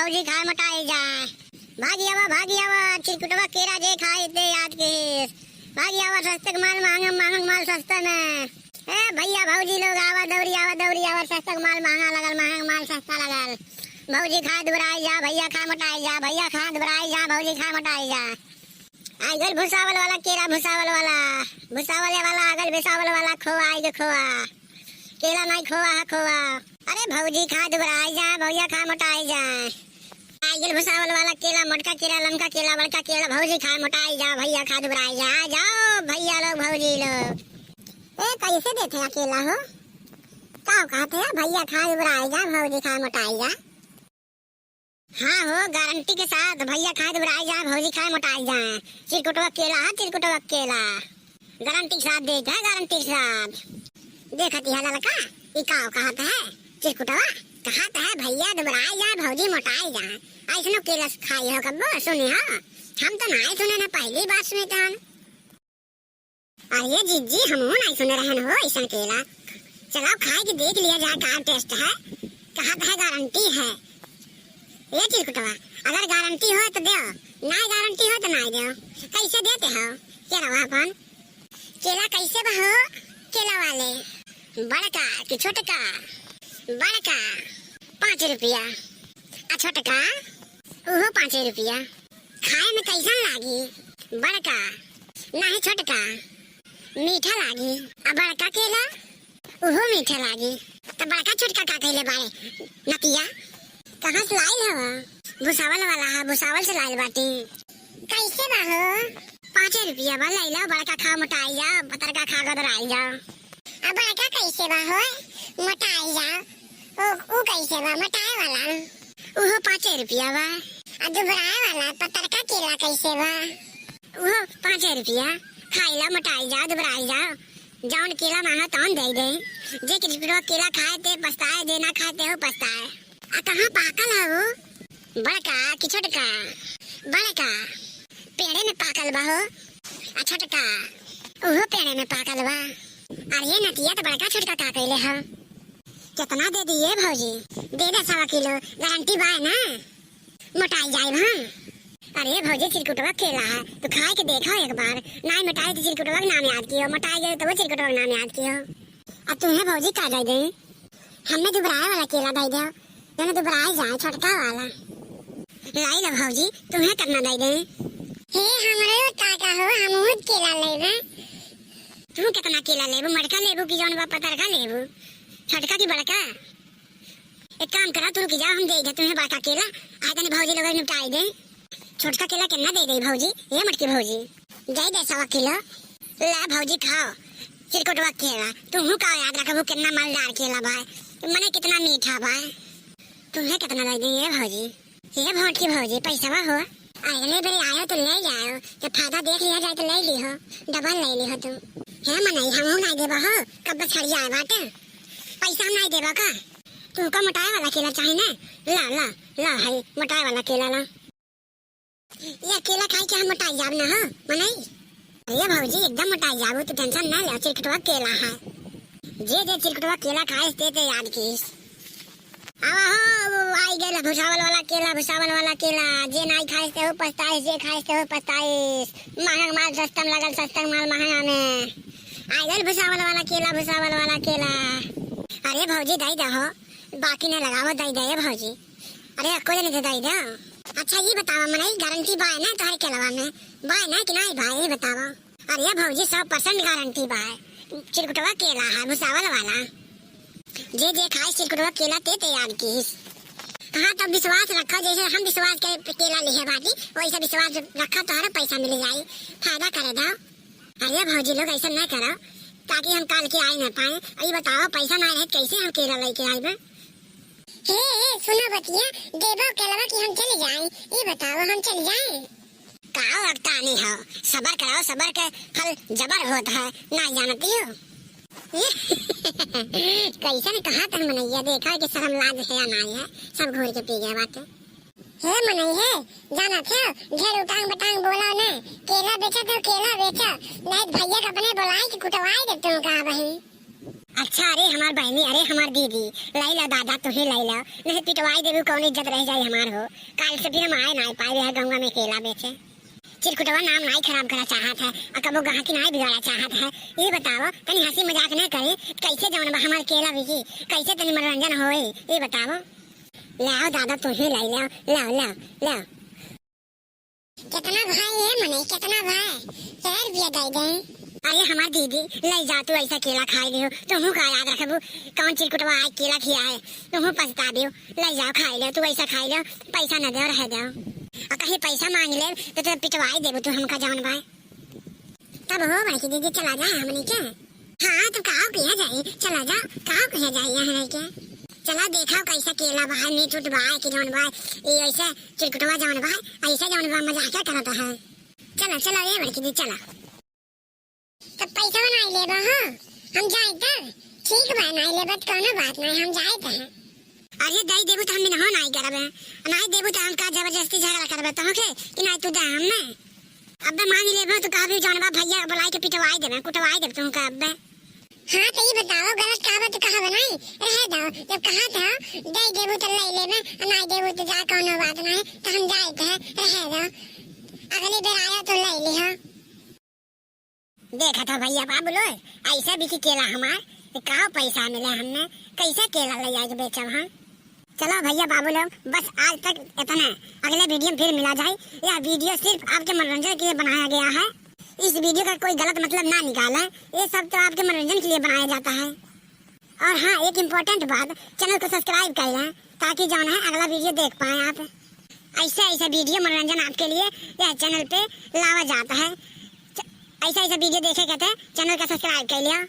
भौजी खाए मटाई जाए। भागी आवा चिरकुटवा केरा जे खाए दे याद के। भागी आवा सस्ते माल महंगा माल सस्ता में। ए भैया भौजी लोग आवा दौड़ी आवा सस्ता माल महंगा लगल महंगा माल सस्ता लगल। भौजी खा दुबराई जा भैया खा मटाई जा भैया खा दुबराई जा भौजी खा मटाई जा। आगल भुसावल वाला केरा भुसावल वाला आगल भुसावल वाला खोआ आई खोआ केला नहीं खोआ है खोआ। अरे भौजी खा दुबराई जा भैया खा मटाई जा। आगल भुसावल वाला केला मोटका केला लमका केला बड़का केला भौजी खा मटाई जा भैया खा दुबराई जा। जाओ भैया लोग भौजी लोग। ए कैसे देते हैं केला हो का कहते हैं भैया खा दुबराई जा भौजी खा मटाई जा। हाँ हो गारंटी के साथ भैया खा दुबराई जा भौजी खा मटाई जा। चिरकुटवा केला है चिरकुटवा केला गारंटी के साथ देता है गारंटी के साथ। देखती है लड़का इकाओ कहता है चिरकुटवा कहता है भैया दुबराई जा भौजी मोटाई जा। ऐसनो केला खाई हो कब सुने हो हम तो नहीं सुने ना पहली बार सुने थे हम। अरे जीजी हम नहीं सुने रहन हो ऐसा केला। चलो खाए के देख लिया जाए का टेस्ट है। कहता है गारंटी है ये चिरकुटवा अगर गारंटी हो तो दो नहीं गारंटी हो तो नहीं दो। कैसे देते हो केला अपन केला कैसे बहो केला वाले बड़का कि छोटका? बड़का 5 रुपया आ छोटका उहो 5 रुपया। खाए में कैसन लागी? बड़का नहीं छोटका मीठा लागी आ बड़का केला उहो मीठा लागी। तो बड़का छोटका का कहले बारे नतिया कहाँ से लाइल हवा? भुसावल वाला है भुसावल से लाइल बाटी। कैसे बाहो? 5 रुपया बा लैला बड़का खा मोटाई जा पतरका खा गदराई जा। अब बड़का कैसे बाहो मोटाई जा ओ कैसे बा मोटाई वाला उहो 5 रुपया बा। आ दुबराई वाला पतरका केला कैसे बा? उहो 5 रुपया। खाइला मोटाई जा दुबराई जा जौन केला मांगा तौन दे दे। जे किसी केला खाए ते पछताए जे ना खाए ते हो पछताए। आ कहाँ पाकल है वो? बड़का कि छोटका? बड़का पेड़े में पाकल बा हो आ छोटका उहो पेड़े में पाकल बा। अरे नतिया तो बड़का छोटका का कहले है। कितना दे दिए भौजी? दे दे 1.25 किलो गारंटी बा ना मोटाई जाए हम। अरे भौजी चिरकुटवा केला है तो खाए के देखो एक बार नहीं मोटाई तो चिरकुटवा का नाम याद कियो मोटाई गए तो वो चिरकुटवा का नाम याद कियो। अब तुम्हें भौजी का दे दे हमने दुबराए वाला केला दे दो मैंने दुबराई जाए छोटका वाला लाई लो भौजी तुम्हें करना दे दे। हे हमरे काका हो हम केला लेबे। तू कितना केला लेबू मड़का लेबू कि जौन बा पतरका लेबू छोटका की बड़का? एक काम करा तू रुक जा हम दे दे तुम्हें बड़का केला आज तनी भौजी लोग निपटाई दे। छोटका केला कितना दे दे भौजी? ये मटकी भौजी दे दे 1.25 किलो। ला भौजी खाओ चिरकुटवा केला तुम का याद रखबू कितना मजेदार केला बा मने कितना मीठा बा। तुम्हें कितना दे दे ये भौजी? ये भोट की भौजी पैसा बा हो अगले बेर आयो तो ले जाओ जब फायदा देख लिया जाए तो ले ली हो डबल ले ली हो तुम। है मनई हम नहीं देबा हो कब छड़ी आए बाटे पैसा हम नहीं देबा का? तुमको मोटाई वाला केला चाहिए ना? ला ला ला है मोटाई वाला केला ला। ये केला खाई के हम मोटाई जाब ना हो मनई। अरे भौजी एकदम मोटाई जाबू तो टेंशन ना ले चिरकुटवा केला है जे जे चिरकुटवा केला खाए ते याद कीस। आवा हो आई गेला भुसावल वाला केला जे नहीं खाए से हो पछताए जे खाए से हो पछताए। महंगा माल सस्ता में लगल सस्ता माल महंगा में आई गेल भुसावल वाला केला। अरे भौजी दई दे हो बाकी ने लगावो दई दे भौजी। अरे कोई नहीं दई दे। अच्छा ये बतावा मनई गारंटी बा ना तोहरे केलवा में बा ना कि नहीं भाई ये बतावा? अरे भौजी 100% गारंटी बा चिरकुटवा केला है भुसावल वाला जे जे खाए चिरकुटवा केला ते याद कीस। हाँ तो विश्वास रखा जैसे हम विश्वास के केला लिए बाटी वैसे विश्वास रखा तो हर पैसा मिल जाए फायदा करे दो। अरे भौजी लोग ऐसा न करो ताकि हम काल के आए न पाए। अभी बताओ पैसा ना रहे कैसे हम केला लेके आए? हे सुनो बतिया देबो केलवा कि हम चले जाए ये बताओ हम चले जाए? काओ लगता नहीं हो सबर कराओ सबर के फल जबर होता है ना जानती हो। कैसन कहा तन मनैया देखा कि शर्म लाज है या नहीं है सब घोर के पी गया बात। हे मनई है जाना थे घेर उटांग बटांग बोला ना केला बेचा तो केला बेचा नहीं भैया का अपने बोलाई कि कुटवाई दे तुम कहा बहन। अच्छा, अरे हमार बहनी, अरे हमार दीदी, लाई ला दादा तुम्हें लाई ला, नहीं पिटवाई देबू कौन इज्जत रह जाए हमार हो। काल से फिर हम आए ना पाए रहे गंगा में केला बेचे। चिरकुटवा नाम नहीं खराब करा चाहत है और कबो गाहकी नहीं बिगाड़ा चाहत है। ये बताओ तनी हंसी मजाक न करे, कैसे जवन बा हमार केला बिकी, कैसे तनी मनोरंजन होए, ये बताओ। लाओ दादा तुम्हें लाई लाओ, लाओ लाओ लाओ। कितना भाई है मने, कितना भाई, 4 रुपया दे दें। अरे हमार दीदी ले जा, तू ऐसा केला खाई लियो, तुम का याद रखबू कौन चिरकुटवा आज केला खिया है, तुम पछता दियो। ले जाओ खाई लो, तू ऐसा खाई लो, पैसा न दे रह जाओ। और कहीं पैसा मांग ले तो पिटवाई देबू तू हमका जान भाई। तब हो भाई की दीदी चला जा हमने क्या। हाँ तो कहाँ किया जाए, चला जा कहाँ किया जाए यहाँ क्या। चला देखा कैसा केला भाई मीठ उठ भाई कि जौन भाई ये ऐसे चिरकुटवा जौन भाई ऐसे जौन भाई मजाक क्या करता है। चला चला ये बड़की दी चला। तब पैसा नहीं लेबा हां हम जाए तब ठीक बा, नहीं लेबा तो कोनो बात नहीं, हम जाए त। अरे दई देबू तो हम नहीं नहीं करबे, नहीं देबू तो हम का जबरदस्ती झगड़ा करबे तो के कि नहीं तू दे हम में। अब मांग लेबे तो कहबे जौन बा भैया बुलाई के पिटवाई देबे कुटवाई देबे तुम का। अब हाँ तो ये बताओ गलत कहावत तो कहा बनाई रह दो, जब कहा था दे देबू तो ले लेबे, नहीं देबू तो जा कोनो बात नहीं, तो हम जाए थे रह दो, अगली बार आया तो ले लिहा। देखा था भैया बाबू लो ऐसा भी केला हमार कहाँ पैसा मिले, हमने कैसे केला ले जाके बेचब हम। चलो भैया बाबू लोग बस आज तक इतना, अगले वीडियो में फिर मिला जाए। यह वीडियो सिर्फ आपके मनोरंजन के लिए बनाया गया है, इस वीडियो का कोई गलत मतलब ना निकाले, ये सब तो आपके मनोरंजन के लिए बनाया जाता है। और हाँ एक इम्पोर्टेंट बात, चैनल को सब्सक्राइब कर लें ताकि जो है अगला वीडियो देख पाए आप। ऐसा ऐसा वीडियो मनोरंजन आपके लिए यह चैनल पे लावा जाता है। ऐसा ऐसा वीडियो देखे कहते हैं, चैनल का सब्सक्राइब कर लिया।